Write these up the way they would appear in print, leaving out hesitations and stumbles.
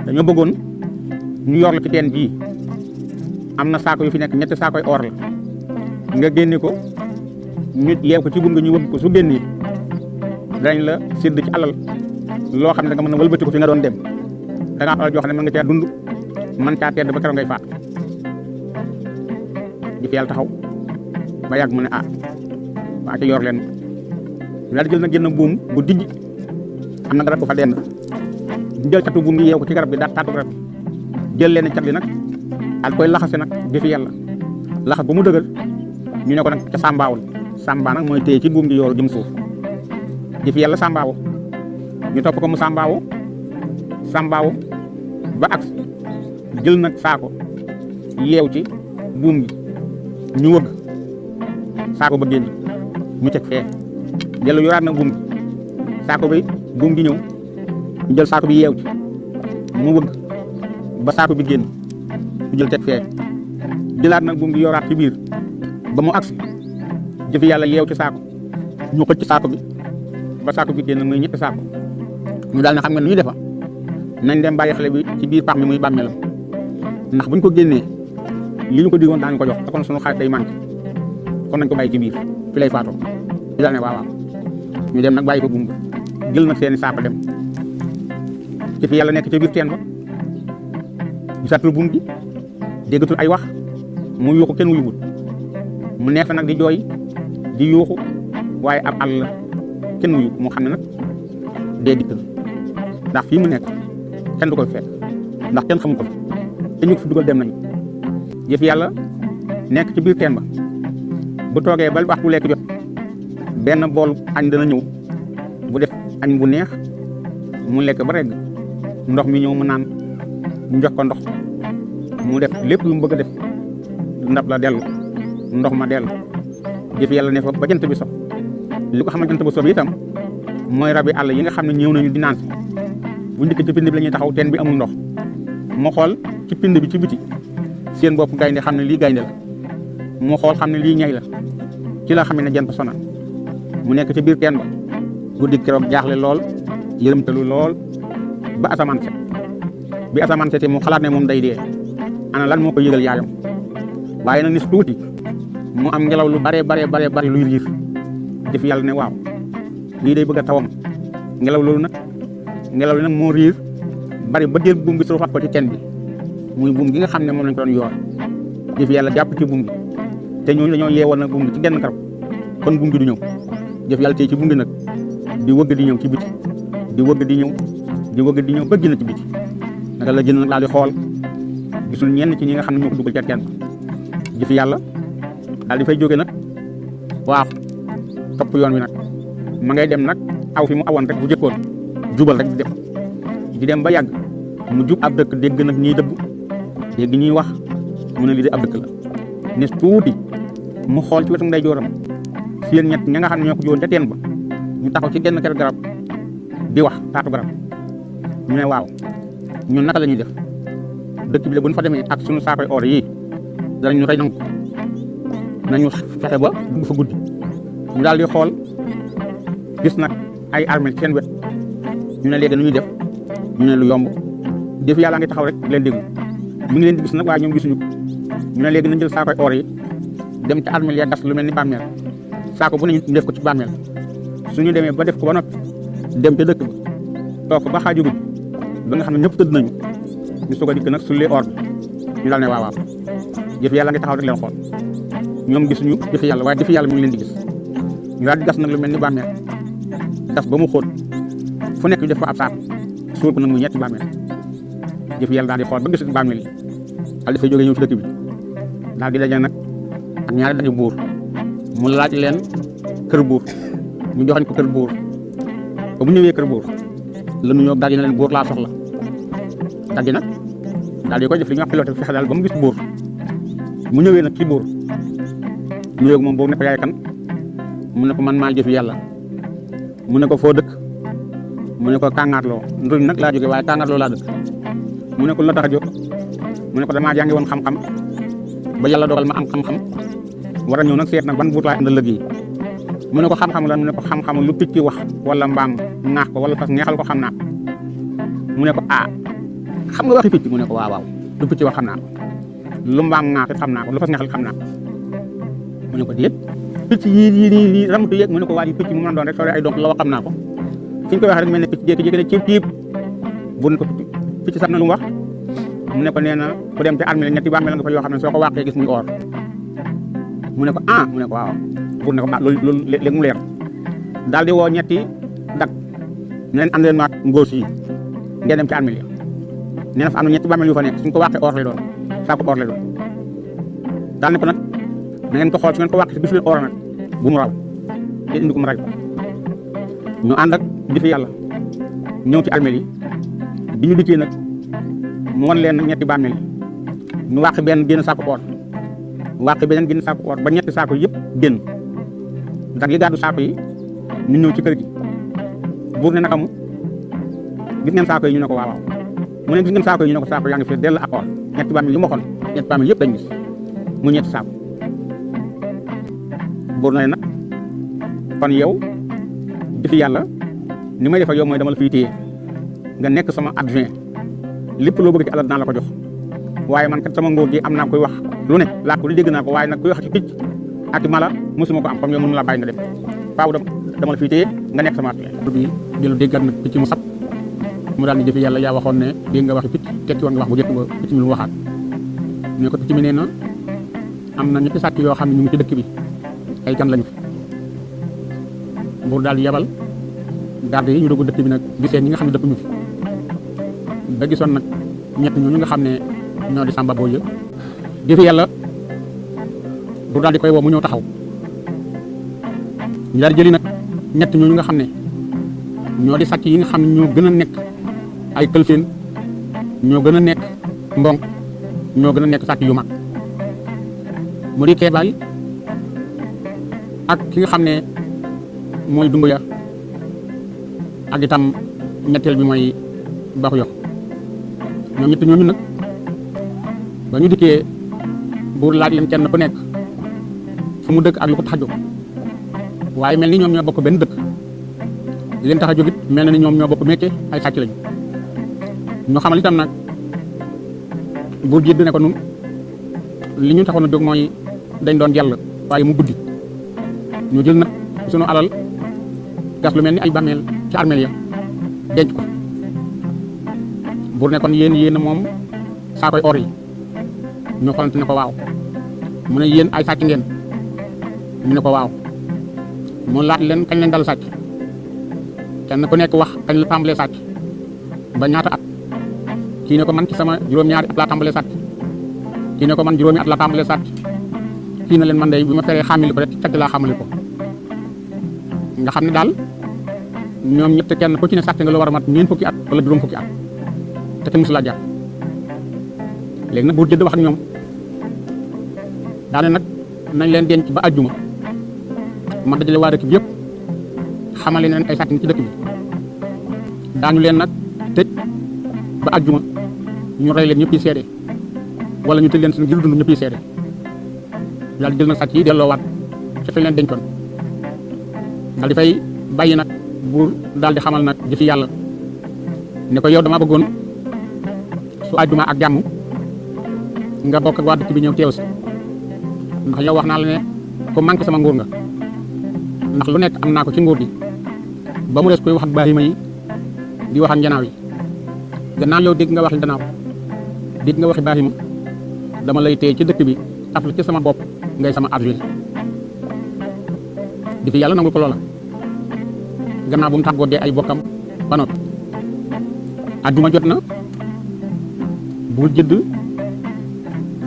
dañoo bëggoon ñu yor la ci teen bii am na saako yu fi nekk ñetti saakoy or la nga génne ko ñu yeew ko ci buum nga ñu wëgg ko su génnee dañ la sédd ci alal loo xam ne da nga mën a wëlbati ko fi nga doon dem da nga alal joo xam ne mën nga caa dund mën caa tedd ba keroog ngay faat di fi yàlla taxaw ba yàgg mu ne waa ci yor leen daal di jël nag génn buum bu dijj am na garab bu fa dend ñu jël catu buum gi yeew ko ci garab bi daal taatu garab jël leen cat li nag daal koy laxase nag di fi yàlla laxas ba mu dëgër ñu ne ko nag ca sàmbaawul sàmbaa nag mooy téye ci buum gi yooru jëm suuf di fi yàlla sàmbaawu ñu topp ko mu sàmbaawu ba ak jël nag saako yeew ci buum gi ñu wëgg saako ba génn ñu teg fee dellu yoraat nag buum gi saako bi buum gi ñëw ñu jël saako bi yeew ci mu wëgg ba saako bi génn ñu jël teg fee jëlaat nag buum gi yoraat ci biir ba mu agsi jëfi yàlla yeew ci saako ñu xëcc ci saako bi ba saako bi génn muy ñetti saako ñu daal ne xam nga nu ñu defa nañ dem bàyyi xale bi ci biir pax mi muy bàmmeelam ndax buñ ko génnee li ñu ko digoon daañu ko jox te kon suñu xaalis day manqué kon nañ ko bàyyi ci biir fi lay faatoo ñu daal ne waaw ñu dem nag bàyyi ko buum jël nag seeni saako dem ci fi yàlla nekk ci biir teen ba gisatul buum gi déggatul ay wax mu yuuxu kenn wuyuwul mu nekk nag di jooy di yuuxu waaye ab àll la kenn wuyu mu xam ne nag dee dikk ndax fii mu nekk kenn du ko fekk ndax kenn xamu ko te ñu ko fi dugal dem nañu jëf yàlla nekk ci biir teen ba bu toogee ba waxtu lekk jot benn bool añ dana ñëw bu def añ bu neex mu lekk ba regg ndox mi ñëw mu naan ñu jox ko ndox mu def lépp lu mu bëgg a def ndab la dellu ndox ma dellu jëf yàlla ne fa ba jant bi sox li ko xamal jant ba sox itam mooy rabi àll yi nga xam ne ñëw nañu di naan si bu njëkk ci pind bi la ñuy taxaw teen bi amul ndox mu xool ci pind bi ci biti seen bopp gaynde xam ne lii gaynde la mu xool xam ne lii ñay la ci la xam ne jant sona mu nekk ci biir teen ba guddi keroog jaaxle lool yërëmtalu lool ba asamaan set bi asamaan setee mu xalaat ne moom day dee ana lan moo ko yëgal yaayam waaye nag nis tuuti mu am ngelaw lu bare luy riir def yàlla ne waaw lii day bëgg a tawam ngelaw loolu nag ngelaw li nag moo riir bari ba jël buum bi suufaat ko ci teen bi muy buum gi nga xam ne moom lañ ko doon yoor def yàlla jàpp ci buum gi te ñooñu dañoo yeewoon nag buum gi ci genn garab kon buum gi du ñëw def yàlla tey ci buum gi nag di wëgg di ñëw ci biti di wëgg di ñëw ba génn ci biti naka la génn nag daal di xool gisul ñenn ci ñi nga xam ne ñoo ko dugal ca teen jëf yàlla daal di fay jóge nag waaw topp yoon wi nag ma ngay dem nag aw fi mu awoon rek bu jëkkoon jubal rek di dem ba yàgg mu jub ab dëkk dégg nag ñiy dëbb dégg ñuy wax mu ne lii de ab dëkk la ne tuuti mu xool ci wetu ndeyjooram seen ñett ña nga xam ne ñoo ko jóoon ca teen ba ñu taxaw ci genn kër garab di wax taatu garab ñu ne waaw ñun naka la ñuy def dëkk bi la bu ñu fa demee ak suñu saakoy or yi danañ ñu xëy nangu nañu fexe ba dugg fa guddi ñu daal di xool gis nag ay armée seen wet ñu ne léegi nu ñuy def ñu ne lu yomb def yàlla ngi taxaw rek leen déglu mi ngi leen di gis nag waaye ñoom gisuñu ñu ne léegi nañ jël saakoy or yi dem ca armée ya gas lu mel ni bàmmeel saako bu ne ñu def ko ci bàmmeel suñu demee ba def ko ba noppi dem ca dëkk ba toog ba xaaju guddi ba nga xam ne ñëpp tëdd nañu ñu soog a dikk nag sullee or bi ñu daal ne waaw jëf yàlla ngi taxaw rek leen xool ñoom gisuñu jëf yàlla waaye jëf yàlla mi ngi leen di gis ñu daal di gas nag lu mel ni bàmmeel gas ba mu xóot fu nekk ñu def fa ab saako suul ko nag muy ñetti bàmmeel jëf yàlla daal di xool ba gis bàmmeel yi daal di fay jógee ñëw ci dëkk bi daal di daje nag ak ñaari daje buur mu laaj leen kër buur ñu joxañ ko kër buur ba mu ñëwee kër buur la nu ñoo daal di ne leen buur laa soxla daal di nag daal di koy def li ñuy wax pilote fexe daal ba mu gis buur mu ñëwee nag ci buur mu yëg moom buur ne ko yaay kan mu ne ko man maa jëf yàlla mu ne ko foo dëkk mu ne ko kàngaarloo nduñ nag laa jóge waaye kàngaarloo laa dëkk mu ne ko la tax a jóg mu ne ko damaa jàngi woon xam-xam ba yàlla dogal ma am xam-xam war a ñëw nag seet nag ban buur laa àndal liggéey mu ne ko xam-xam lan mu ne ko xam-xam lu picc wax wala mbaam naax ko wala fas neexal ko xam naa mu ne ko xam nga waxi picc mu ne ko waaw lu picc wax xam naa ko lu mbaam ŋaax xam naa ko lu fas ñaxal xam naa ko mu ne ko déet picc yii ramatu yéeg mu ne ko waa yi picc mu mën a doon rek soo ay donc la wax xam naa ko fi ñu koy wax rek mel ne picc jékki-jékki ne ciib bu ne ko picc sax na lu mu wax mu ne ko nee na ku dem ci armée ñetti bàmmeel nga fa yoo xam ne soo ko wàqee gis muy or mu ne ko mu ne ko waaw bu ne ko loolu léegi mu leer daal di woo ñetti dak ne leen ànd leen maag ngóos yi ngeen dem ci armée yi nee na fa am na ñetti bàmmeel yu fa nekk suñ ko wàqee or lay doon saa ko or lay doon daal ne ko nag na ngeen ko xool su ngeen ko wàqee si gis leen or nag bu mu raw te indi ko mu ray ko ñu ànd ak di fi yàlla ñëw ci armée yi bi ñu dikkee nag mu wan leen ñetti bàmmeel yi ñu wàq benn génn saako or wàq beneen génn saako or ba ñetti saako yëpp génn ndax yi gàddu saako yi ñu ñëw ci kër gi buur ne naka mu gis ngeen saako yi ñu ne ko waaw mu ne gis ngeen saako yi ñu ne ko saako yaa ngi fi dell ak or ñetti bàmmeel yi ma waxoon ñetti bàmmeel yëpp dañ gis mu ñetti saako buur na nag kon yow di fi yàlla ni may defa yow mooy dama la fiy téye nga nekk sama adjoint lépp loo bëgg ci alal dinaa la ko jox waaye man kat sama ngóor gi am naa koy wax lu ne laa ko di dégg naa ko waaye nag kuy wax ci picc ak mala mosuma ko am comme yow mënu la bàyyi nga dem faaw dama la fiy téye nga nekk sama adjoint bi jëlu déggat nag picc mu sab mu daal di jëfi yàlla yaa waxoon ne dégg nga waxi picc tekki woon nga wax bu jëkk ba picc mi lu waxaat ne ko picc mi nee na am na ñetti sàcc yoo xam ne ñu ngi ci dëkk bi ay gan lañu fi buur daal yebal garde yi ñu dugg dëkk bi nag gisee ñi nga xam ne dëkk ñu fi ba gisoon nag ñett ñooñu nga xam ne ñoo di Samba Boye di fi yàlla buur daal di koy woo mu ñëw taxaw ñu daal di jëli nag ñett ñooñu nga xam ne ñoo di sàcc yi nga xam ne ñoo gën a nekk ay këlfeen ñoo gën a nekk mbonk ñoo gën a nekk sàcc yu mag mu di keebaay ak ki nga xam ne mooy dumb ya ak itam ñetteel bi mooy baxu yox ñoom ñett ñooñu nag ba ñu dikkee buur laaj leen kenn ku nekk fu mu dëkk ak lu ko tax a jóg waaye mel ni ñoom ñoo bokk benn dëkk li leen tax a jóg it mel na ni ñoom ñoo bokk métier ay sàcc lañu ñu xamal itam nag buur jiit bi ne ko nun li ñu taxoon a jóg mooy dañ doon jàll waaye mu guddi ñu jël nag sunu alal gas lu mel ni ay bàmmeel ci armeel ya denc ko buur ne kon yéen moom saa koy or yi ñu xolante ne ko waaw mu ne yéen ay sàcc ngeen ñu ne ko waaw mu laaj leen kañ leen dal sàcc kenn ku nekk wax kañ la tàmbalee sàcc ba ñaata at kii ne ko man ci sama juróom-ñaari at laa tàmbalee sàcc kii ne ko man juróomi at laa tàmbalee sàcc kii na leen man day bi ma feree xàmmali ko rek càcc laa xamali ko nga xam ne daal ñoom ñett kenn ku ci ne sàcc nga lu war a mat ñeent fukki at wala juróom fukki at te kenn musu laa jàpp léegi nag buur jëdd wax ak ñoom daane nag nañ leen denc ba àjjuma ma dajale waa dëkk bi yëpp xamale leen ay sàcc ci dëkk bi daañu leen nag tëj ba àjjuma ñu rey leen ñëpp yi seede wala ñu tëj leen suñu ngir dund ñëpp yi seede daal di jël nag sàcc yi delloowaat ci fi leen dencoon daal di fay bàyyi nag buur daal di xamal nag jëfi yàlla ne ko yow dama bëggoon su àjjuma ak jàmm nga bokk ak waa dëkk bi ñëw teew si ndax yow wax naa la ne ko manqué sama nguur nga ndax lu nekk am naa ko ci nguur gi ba mu des koy wax ak baahima yi di wax ak njanaaw yi gannaaw yow dégg nga waxi njanaaw dégg nga waxi baahima dama lay téye ci dëkk bi taf la ci sama bopp ngay sama adjoint di fi yàlla nangul ko loola gannaaw bu mu tàggoo dee ay bokkam ba noppi àjjuma jot na bu jëdd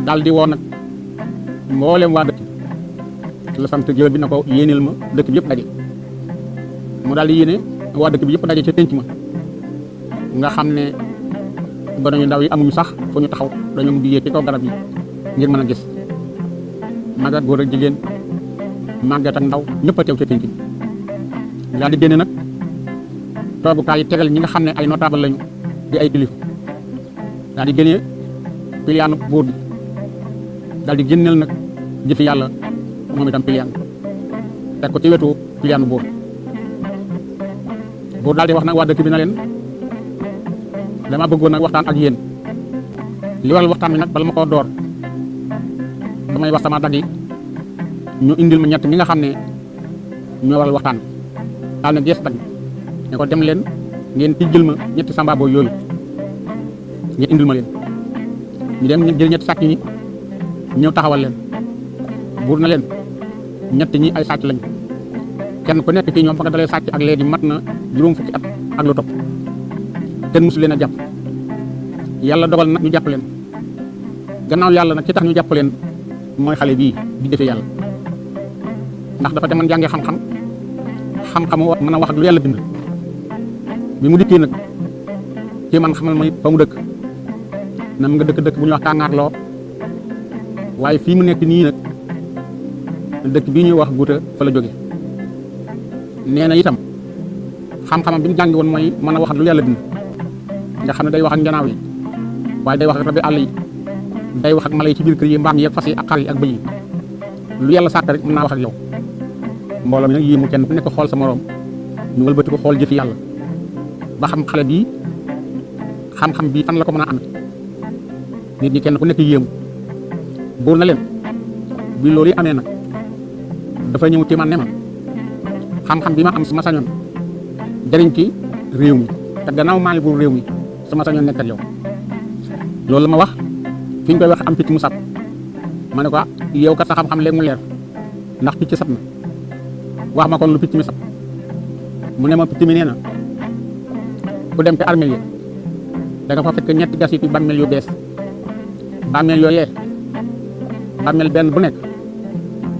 daal di woo nag mboolem waa dëkk la sant géwél bi na ko yéeneel ma dëkk bi yëpp daje mu daal di yéene waa dëkk bi yëpp daje ca pénc ma nga xam ne gone yu ndaw yi amuñu sax fu ñu taxaw dañoo mu di yéeg ci kaw garab yi ngir mën a gis mag ak góor ak jigéen màggat ak ndaw ñëpp a teew ca pénc mi daal di génne nag toogukaay yi tegal ñi nga xam ne ay notable lañu di ay kilifa daal di génne piliyaanu buur bi daal di génneel nag jëfi yàlla moom itam piliyaan teg ko ci wetu piliyaanu buur daal di wax nag waa dëkk bi na leen dama bëggoon nag waxtaan ak yéen li waral waxtaan bi nag bala ma koo door damay wax sama dag yi ñu indil ma ñett ñi nga xam ne ñoo waral waxtaan daal na gees dag ne ko dem leen ngeen tijjil ma ñetti sambaaboo yooyu ngeen indil ma leen ñu dem jël ñetti sàcc ñi ñëw taxawal leen buur na leen ñett ñi ay sàcc lañ kenn ku nekk ci ñoom fa nga dalee sàcc ak léegi mat na juróom fukki at ak lu topp kenn mësu leen a jàpp yàlla dogal nag ñu jàpp leen gannaaw yàlla nag ci tax ñu jàpp leen mooy xale bii di defee yàlla ndax dafa demoon jàngee xam-xamu mën a wax ak lu yàlla bind bi mu dikkee nag ci man xamal ma fa mu dëkk na mu nga dëkk bu ñuy wax Tàngaarloo waaye fii mu nekk nii nag dëkk bii ñuy wax Guuta fa la jóge nee na itam xam-xamam bi mu jàngi woon mooy mën a wax ak lu yàlla bind nga xam ne day wax ak njanaaw yi waaye day wax ak rabi àll yi day wax ak mala yi ci biir kër yi mbaam yi ak fas yi ak xar yi ak bëy yi lu yàlla sàkk rek mën naa wax ak yow mbooloo mi nag yéemu kenn ku nekk xool sa moroom ñu wëlbati ko xool jëfi yàlla ba xam xale bii xam-xam bii fan la ko mën a amee nit ñi kenn ku nekk yéemu buur na leen bi loolu yi amee nag dafa ñëw ci man ne ma xam-xam bi ma am sama sañoon jëriñ ci réew mi te gannaaw maa ngi buur réew mi sama sañoon nekk ak yow loolu la ma wax fi ñu koy wax am picc mu sab ma ne ko yow kat sa xam-xam léegi mu leer ndax picc sab na wax ma kon lu picc mi sab mu ne ma picc mi nee na ku dem ci armeel yi da nga fa fekk ñetti gas yi ci bàmmeel yu bees bàmmeel yooyee bàmmeel benn bu nekk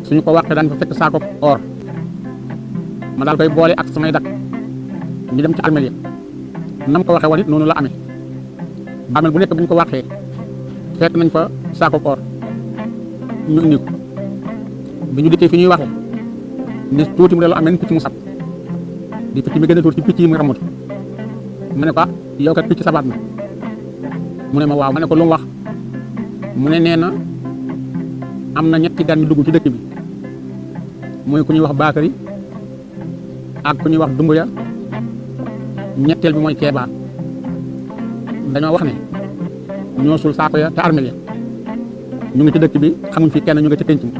suñu ko waxee daan fa fekk saako or ma daal koy boole ak samay dak ñu dem ci armeel yi nam ko waxee woon it noonu la amee bàmmeel bu nekk bu ñu ko waxee fekk nañ fa saako or ñu indi ko bi ñu dikkee fi ñuy waxee ni tuuti mu delloo am nañ picc mu sab di picc mi gën a tuuti ci picc yi mu ramut ma ne ko yow kat picc sabaat na mu ne ma waaw ma ne ko lu mu wax mu ne nee na am na ñetti gan ñu dugg ci dëkk bi mooy ku ñuy wax Bakary ak ku ñuy wax Dumbuya ñetteel bi mooy Keeba dañoo wax ne ñoo suul saako ya te armeel ya ñu ngi ci dëkk bi xamuñ fi kenn ñu ngi ci penc mi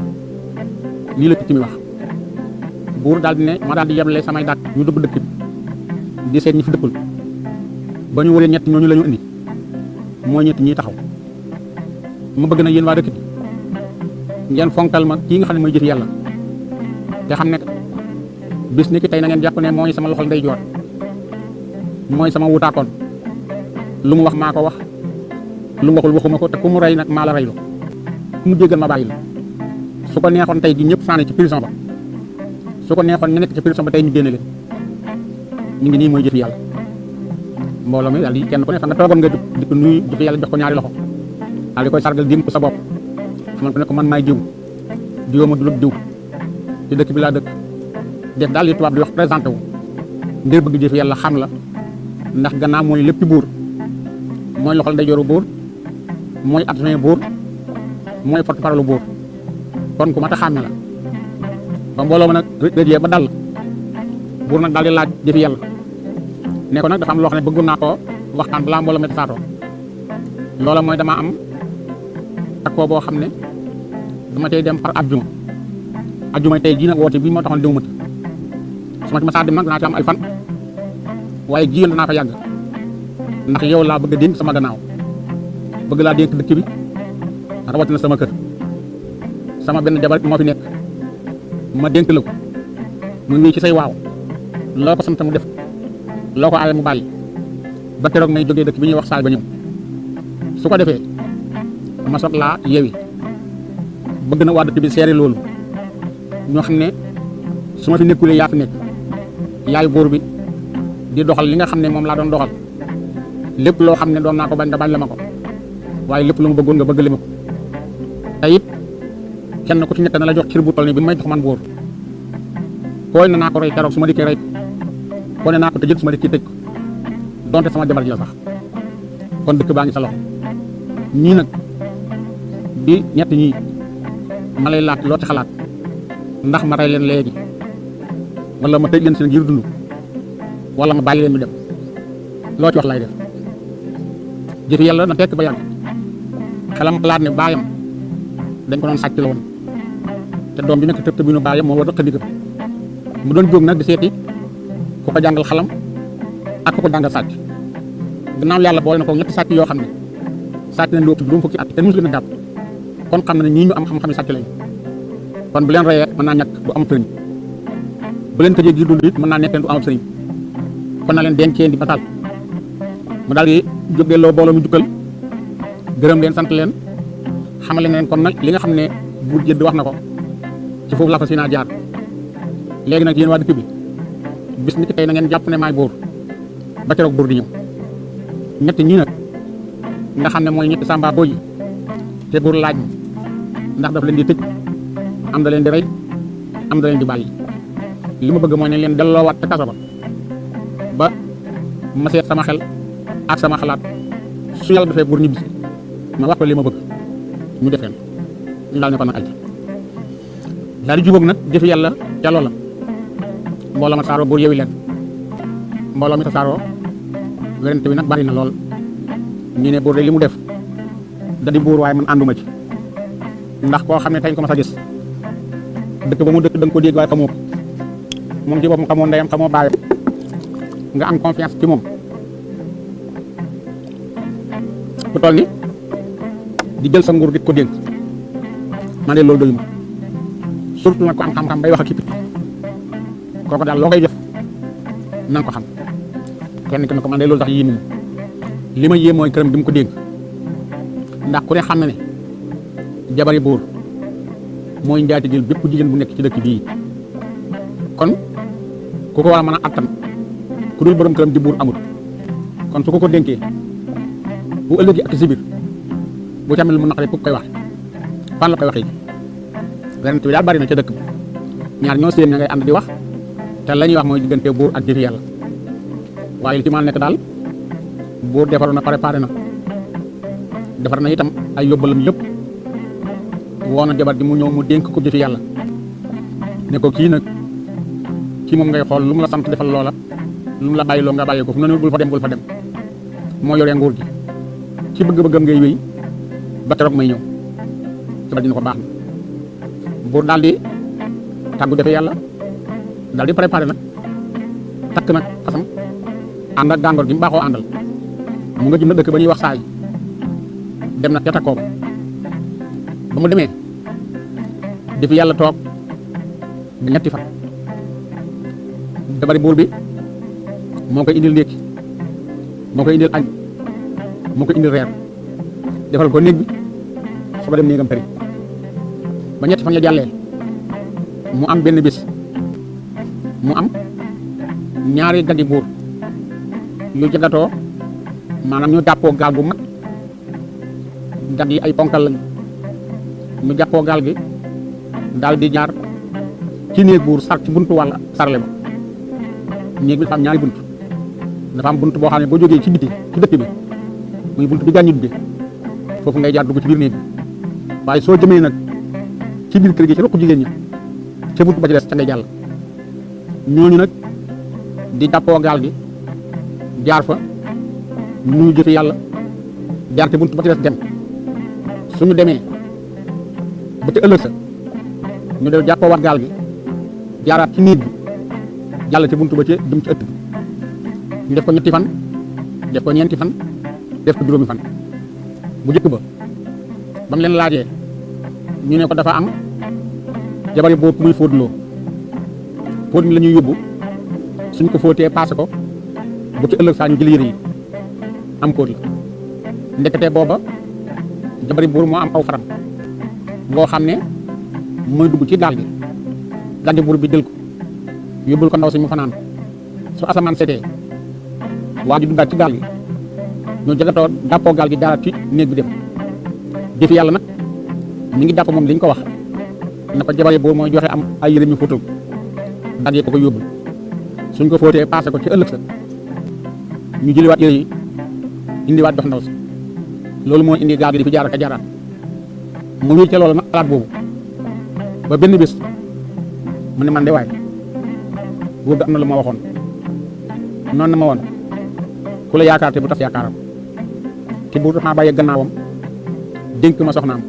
lii la picc mi wax buur daal di ne ma daal di yeble samay daat ñu dugg dëkk bi di seet ñi fi dëkkul ba ñu wëree ñett ñooñu la ñu indi mooy ñett ñiy taxaw ma bëgg na yéen waa dëkk bi ngeen fonkal ma kii nga xam ne mooy jëf yàlla te xam ne bis ni ki tey na ngeen jàpp ne mooy sama loxol ndeyjoor mooy sama wutaakoon lu mu wax maa ko wax lu mu waxul waxuma ko te ku mu rey nag maa la reylu ku mu jéggal ma bàyyi la su ko neexoon tey gi ñëpp sànni ci prison ba su ko neexoon ñu nekk ci prison ba tey ñu génne leen ñu ngi nii mooy jëf yàlla mbooloo mi daal di kenn ku ne fa nga toogoon nga di ko nuyu jëf yàlla jox ko ñaari loxo daal di koy sargal dim ko sa bopp xamal ko ne ko man maay diw ma du diw ci dëkk bi laa dëkk def daal li tubaab di wax présenté wu ngir bëgg jëf yàlla xam la ndax gannaaw mooy lépp buur mooy loxol ndeyjooru buur mooy adjoint buur mooy porte-parole buur kon ku mat a xàmme la ba mbooloo ma nag rëjee ba dal buur nag daal di laaj jëfi yàlla ne ko nag dafa am loo xam ne bëggoon naa ko waxtaan balaa mbooloo ma saatoo loola mooy dama am ak koo boo xam ne dama tey dem par ajjuma tey jii nag woote bii moo taxoon déw mati su ma ci masaa dem nag danaa ci am ay fan waaye jiyal danaa fa yàgg ndax yow laa bëgg a dénk sama gannaaw bëgg laa dénk dëkk bi rawatina sama kër sama benn jabar moo fi nekk ma dénk la ko mu ngi ci say waaw loo ko sant mu def loo ko aaye mu bàyyi ba keroog may jógee dëkk bi ñuy wax saay ba ñëw su ko defee ma soog laa yewi bëgg na waa dëkk bi seere loolu ñoo xam ne su ma fi nekkulee yaa fi nekk yaay buur bi di doxal li nga xam ne moom laa doon doxal lépp loo xam ne doon naa ko bañ nga bañ la ma ko waaye lépp lu ma bëggoon nga bëgg li ma ko te it kenn ku ci nekk na la jox cër bu toll nii bi may jox man buur kooy na naa ko rey keroog su ma dikkee rey koo ne naa ko tëjël su ma dikkee tëj ko donte sama jabar ji la sax kon dëkk baa ngi sa loxo ñii nag di ñett ñii ma lay laaj loo ci xalaat ndax ma rey leen léegi wala ma tëj leen seen ngir dund wala ma bàyyi leen mu dem loo ci wax lay def jëfi yàlla na fekk ba yàgg xelam xalaat ne baayam dañ ko doon sàcc la woon te doom bi nekk tëb tëbinu baayam moo war a xëndigam mu doon jóg nag di seeti ku ko jàngal xalam ak ku ko jàngal sàcc gannaaw yàlla boole na ko ñetti sàcc yoo xam ne sàcc nañ lu ëpp juróom fukki at te musu leen a jàpp kon xam na ñii ñu am xam-xami sàcc lañ kon bu leen reyee mën naa ñàkk du am sëriñ bu leen tëjee gi dund it mën naa nekk leen du am sëriñ kon na leen dencee di batal mu daal di jóg delloo booloo mu jukkal gërëm leen sant leen xamale leen kon nag li nga xam ne buur jëdd wax na ko ci foofu la fa si naa jaar léegi nag yéen waa dëkk bi bis ni ki tey na ngeen jàpp ne maay buur ba keroog buur di ñëw ñetti ñii nag nga xam ne mooy ñetti sàmba boo yi te buur laaj ma ndax daf leen di tëj am da leen di rey am da leen di bàyyi li ma bëgg mooy ne leen delloowaat te kaso ba ma seet sama xel ak sama xalaat su yàlla defee buur ñibbisi ma wax ko li ma bëgg ñu defeen ñu daal ne ko nag aji daal di jubóog nag jëfi yàlla ca loola mbooloo ma tasaaroo buur yewi leen mbooloo mi tasaaroo werante bi nag bari na lool ñu ne buur de li mu def da di buur waaye man ànduma ci ndax koo xam ne tey ko mas a gis dëkk ba mu dëkk da nga ko dégg waaye xamoo ko moom ci boppam xamoo ndeyam xamoo baayam nga am confiance ci moom ku toll ni di jël sa nguur di ko dénk man de loolu doyuma surtout nag ko am xam-xam bay wax ak kii kooku daal loo koy def na nga ko xam kenn ki ne ko man de loolu tax yéemu li ma yéem mooy këram bi mu ko dénk ndax ku ne xam na ne jabari buur mooy njaati jël bépp jigéen bu nekk ci dëkk bii kon ku ko war a mën a attan ku dul borom këram di buur amut kon su ko dénkee bu ëllëgee ak si biir bu ci amee lu mu naqaree ku koy wax fan la koy waxee werante bi daal bari na ca dëkk bi ñaar ñoo seen ña ngay ànd di wax te la ñuy wax mooy diggante buur ak jëfi yàlla waaye li ci mën a nekk daal buur defaroon na préparé na defar na itam ay yóbbalam yëpp woo na jabar ji mu ñëw mu dénk ko jëfi yàlla ne ko kii nag kii moom ngay xool lu mu la sant defal loola lu mu la bàyyi loo nga bàyyi ko fu mu ne bul fa dem moo yoree nguur gi ci bëgg-bëggam ngay wéy ba keroog may ñëw jabar ji ne ko baax na buur daal di tàggu jëfi yàlla daal di préparé nag takk nag fasam ànd ak gàngoor gi mu baaxoo àndal mu nga jëm na dëkk ba ñuy wax saay dem na ca takkoo ba mu demee di fi yàlla toog di ñetti fan dabari buur bi moo koy indil ndékki moo koy indil añ moo koy indil reer defal ko néeg bi soo ba dem néegam tëri ba ñetti fan ya jàllee mu am benn bis mu am ñaari gandi buur yu jagatoo maanaam ñu jàppoo gaal bu mag gand yi ay ponkal lañu mu jàppoo gaal gi daal di jaar ci néeg buur sar ci buntu wàlla sarle ba néeg bi dafa am ñaari bunt dafa am bunt boo xam ne boo jógee ci biti ci dëkk bi muy bunt bi gàññit bi foofu ngay jaar dugg ci biir néeg bi waaye soo jëmee nag ci biir kër gi ci ruq jigéen ñi ca bunt ba ci des ca ngay jàll ñooñu nag di jàppoo gaal gi jaar fa nuyu jëfi yàlla jaar ci bunt ba ci des dem suñu demee ba ci ëllëg sa ñu del jàppoo wat gaal gi jaaraat ci néeg bi jàll ci buntu ba ci dem ci ëtt bi ñu def ko ñetti fan def ko ñeenti fan def ko juróomi fan bu jëkk ba ba mu leen laajee ñu ne ko dafa am jabari boobu muy fóotloo fóot mi la ñuy yóbbu suñ ko fóotee paase ko bu ci ëllëg saa ñu jël yére yi am kóot la ndekete booba jabari buur moo am aw faram boo xam ne mooy dugg ci gaal gi gandi buur bi jël ko yóbbul ko ndaw si mu fanaan su asamaan setee waa ji duggaat ci gaal gi ñu jagatoo dàppoo gaal gi jaaraat ci néeg bi dem jëfi yàlla nag mi ngi dàpp moom li ñu ko wax na ko jabari buur mooy joxe am ay yére ñu fóotal dagee ko yóbbul suñ ko fóotee paase ko ci ëllëg sa ñu jëliwaat yére yi indiwaat jox ndaw si loolu moo indi gaal gi di fi jaar ak a jaaraat mu wéy ca loolu nag xalaat boobu ba benn bés mu ne man de waay buur bi am na lu ma waxoon noonu na ma woon ku la yaakaar te bu tas yaakaaram te bu dafa bàyyee gannaawam dénk ma soxnaam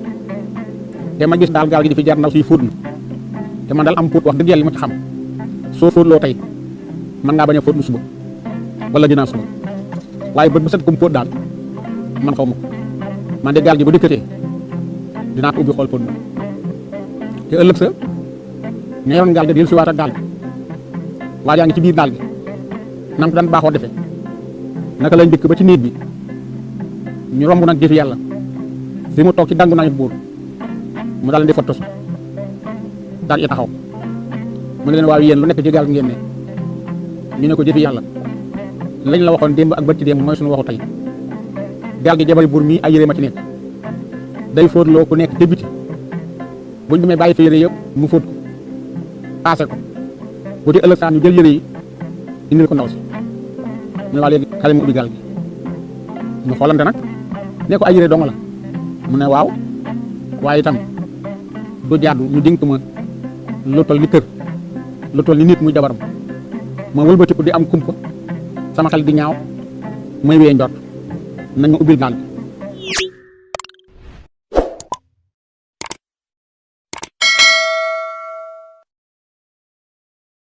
te ma gis daal gaal gi di fi jar ndaw suy fóot na te man daal am fóot wax dëgg yàlla li ma ci xam soo fóotloo tey mën ngaa bañ a fóot lu suba wala dinaa suba waaye bët bu set kum fóot daal man xaw ma ko man de gaal gi bu dikkatee dinaa ko ubbi xool fóot na te ëllëg sa ña yoroon gaal ga del si waat ak gaal gi waa jaa ngi ci biir gaal gi nam ko daan baaxoo defee naka lañ dëkk ba ci néeg bi ñu romb nag jëfi yàlla fi mu toog ci dangu nañu buur mu daal di fa tos daal di taxaw mu ne leen waaw yéen lu nekk ci gaal gi ngeen ne ñu ne ko jëfi yàlla lañ la waxoon démb ak bët ci démb mooy suñu waxu tey gaal gi jabari buur mii ay yére ma ci nekk day fóotloo ku nekk débiti buñ demee bàyyi fa yére yëpp mu fóot ko paase ko bu di ëllëg saa ñu jël yére yi indil ko ndaw si mu ne waa léegi xale mu ubbi gaal gi ñu xoolante nag ne ko ay yére dong la mu ne waaw waaye itam du jaadu ñu dénk ma lu toll ni kër lu toll ni nit muy jabaram ma wëlbatiku di am kumpa sama xel di ñaaw may wee njort nañ ma ubbil gaal gi